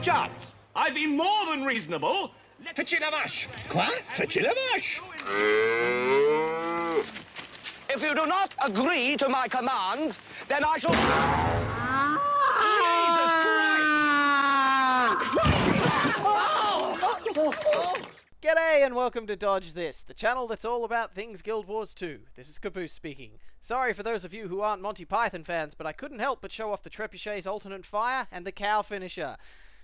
chance. I've been more than reasonable. Fetchez la vache. Quoi? Fetchez la vache. If you do not agree to my commands, then I shall... Jesus Christ! G'day and welcome to Dodge This, the channel that's all about things Guild Wars 2. This is Kaaboose speaking. Sorry for those of you who aren't Monty Python fans, but I couldn't help but show off the Trebuchet's alternate fire and the cow finisher.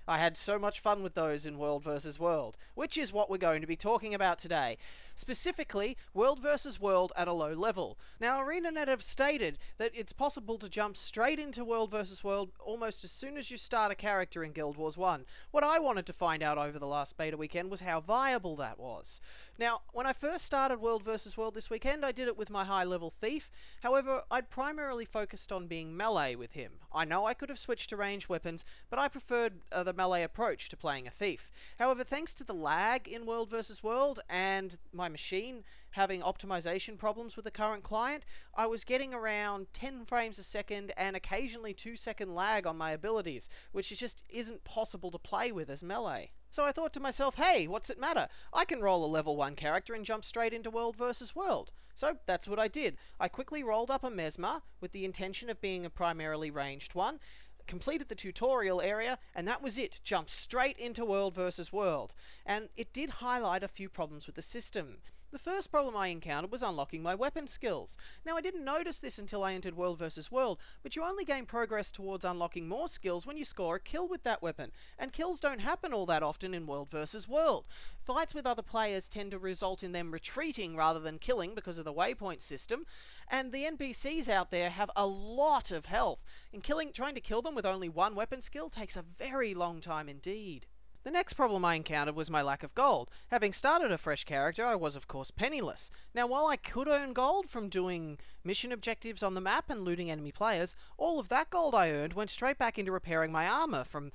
I had so much fun with those in World vs. World, which is what we're going to be talking about today. Specifically, World vs. World at a low level. Now, ArenaNet have stated that it's possible to jump straight into World vs. World almost as soon as you start a character in Guild Wars 1. What I wanted to find out over the last beta weekend was how viable that was. Now, when I first started World vs. World this weekend, I did it with my high-level Thief. However, I'd primarily focused on being melee with him. I know I could have switched to ranged weapons, but I preferred the melee approach to playing a Thief. However, thanks to the lag in World vs. World and my machine having optimization problems with the current client, I was getting around 10 frames a second and occasionally 2-second lag on my abilities, which just isn't possible to play with as melee. So I thought to myself, hey, what's it matter? I can roll a level 1 character and jump straight into World vs. World. So that's what I did. I quickly rolled up a Mesmer with the intention of being a primarily ranged one, completed the tutorial area, and that was it. Jumped straight into World vs. World. And it did highlight a few problems with the system. The first problem I encountered was unlocking my weapon skills. Now, I didn't notice this until I entered World vs. World, but you only gain progress towards unlocking more skills when you score a kill with that weapon, and kills don't happen all that often in World vs. World. Fights with other players tend to result in them retreating rather than killing because of the waypoint system, and the NPCs out there have a lot of health, and trying to kill them with only one weapon skill takes a very long time indeed. The next problem I encountered was my lack of gold. Having started a fresh character, I was of course penniless. Now, while I could earn gold from doing mission objectives on the map and looting enemy players, all of that gold I earned went straight back into repairing my armor from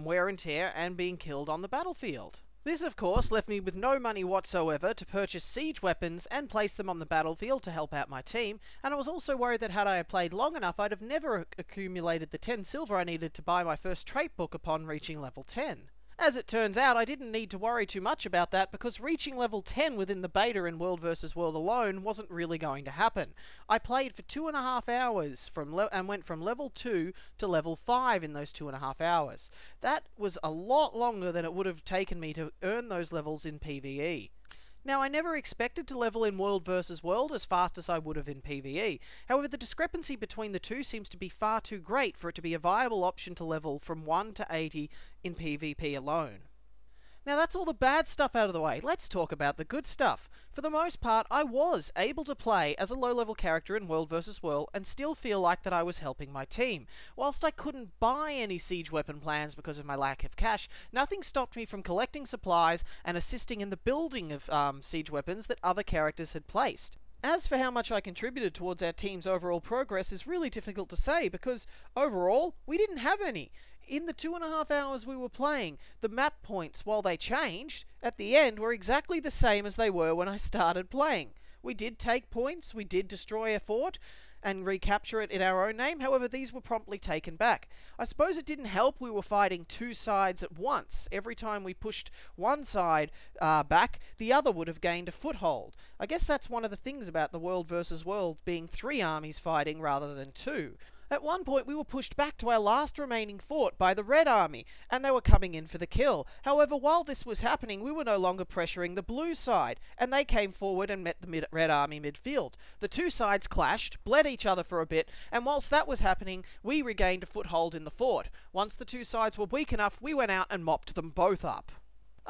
wear and tear and being killed on the battlefield. This, of course, left me with no money whatsoever to purchase siege weapons and place them on the battlefield to help out my team, and I was also worried that had I played long enough, I'd have never accumulated the 10 silver I needed to buy my first trait book upon reaching level 10. As it turns out, I didn't need to worry too much about that because reaching level 10 within the beta in World vs. World alone wasn't really going to happen. I played for 2.5 hours and went from level 2 to level 5 in those 2.5 hours. That was a lot longer than it would have taken me to earn those levels in PvE. Now, I never expected to level in World vs. World as fast as I would have in PvE. However, the discrepancy between the two seems to be far too great for it to be a viable option to level from 1 to 80 in PvP alone. Now, that's all the bad stuff out of the way. Let's talk about the good stuff. For the most part, I was able to play as a low-level character in World vs. World and still feel like that I was helping my team. Whilst I couldn't buy any siege weapon plans because of my lack of cash, nothing stopped me from collecting supplies and assisting in the building of siege weapons that other characters had placed. As for how much I contributed towards our team's overall progress is really difficult to say because, overall, we didn't have any. In the 2.5 hours we were playing, the map points, while they changed, at the end were exactly the same as they were when I started playing. We did take points, we did destroy a fort, and recapture it in our own name, however these were promptly taken back. I suppose it didn't help we were fighting two sides at once. Every time we pushed one side back, the other would have gained a foothold. I guess that's one of the things about the World vs. World being 3 armies fighting rather than 2. At one point we were pushed back to our last remaining fort by the Red Army, and they were coming in for the kill. However, while this was happening, we were no longer pressuring the blue side, and they came forward and met the Red Army midfield. The two sides clashed, bled each other for a bit, and whilst that was happening, we regained a foothold in the fort. Once the two sides were weak enough, we went out and mopped them both up.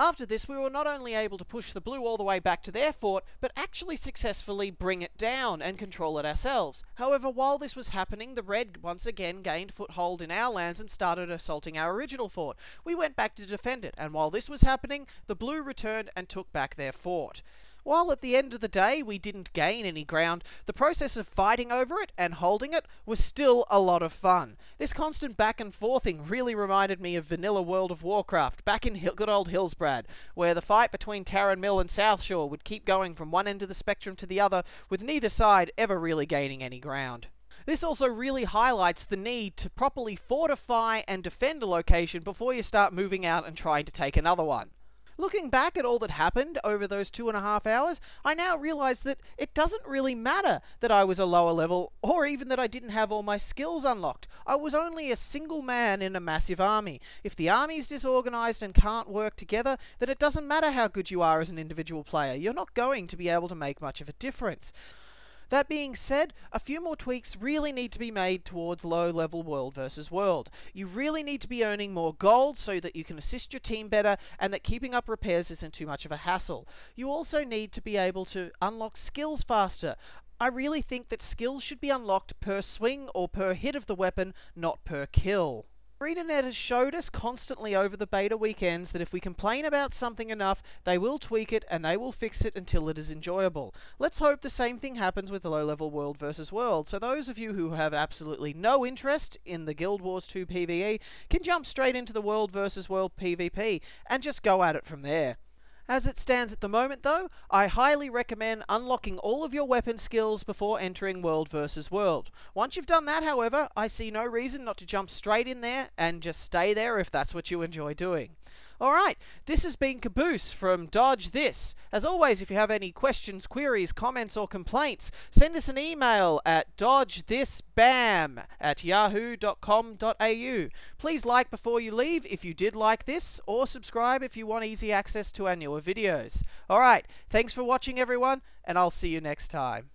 After this, we were not only able to push the blue all the way back to their fort, but actually successfully bring it down and control it ourselves. However, while this was happening, the red once again gained foothold in our lands and started assaulting our original fort. We went back to defend it, and while this was happening, the blue returned and took back their fort. While at the end of the day we didn't gain any ground, the process of fighting over it and holding it was still a lot of fun. This constant back and forthing really reminded me of vanilla World of Warcraft back in good old Hillsbrad, where the fight between Tarren Mill and South Shore would keep going from one end of the spectrum to the other, with neither side ever really gaining any ground. This also really highlights the need to properly fortify and defend a location before you start moving out and trying to take another one. Looking back at all that happened over those 2.5 hours, I now realise that it doesn't really matter that I was a lower level, or even that I didn't have all my skills unlocked. I was only a single man in a massive army. If the army's disorganised and can't work together, then it doesn't matter how good you are as an individual player. You're not going to be able to make much of a difference. That being said, a few more tweaks really need to be made towards low-level world versus world. You really need to be earning more gold so that you can assist your team better and that keeping up repairs isn't too much of a hassle. You also need to be able to unlock skills faster. I really think that skills should be unlocked per swing or per hit of the weapon, not per kill. ArenaNet has showed us constantly over the beta weekends that if we complain about something enough, they will tweak it and they will fix it until it is enjoyable. Let's hope the same thing happens with the low-level world versus world, so those of you who have absolutely no interest in the Guild Wars 2 PvE can jump straight into the world versus world PvP and just go at it from there. As it stands at the moment though, I highly recommend unlocking all of your weapon skills before entering World vs. World. Once you've done that, however, I see no reason not to jump straight in there and just stay there if that's what you enjoy doing. Alright, this has been Kaaboose from Dodge This. As always, if you have any questions, queries, comments or complaints, send us an email at dodgethisbam@yahoo.com.au. Please like before you leave if you did like this, or subscribe if you want easy access to our newer videos. Alright, thanks for watching everyone, and I'll see you next time.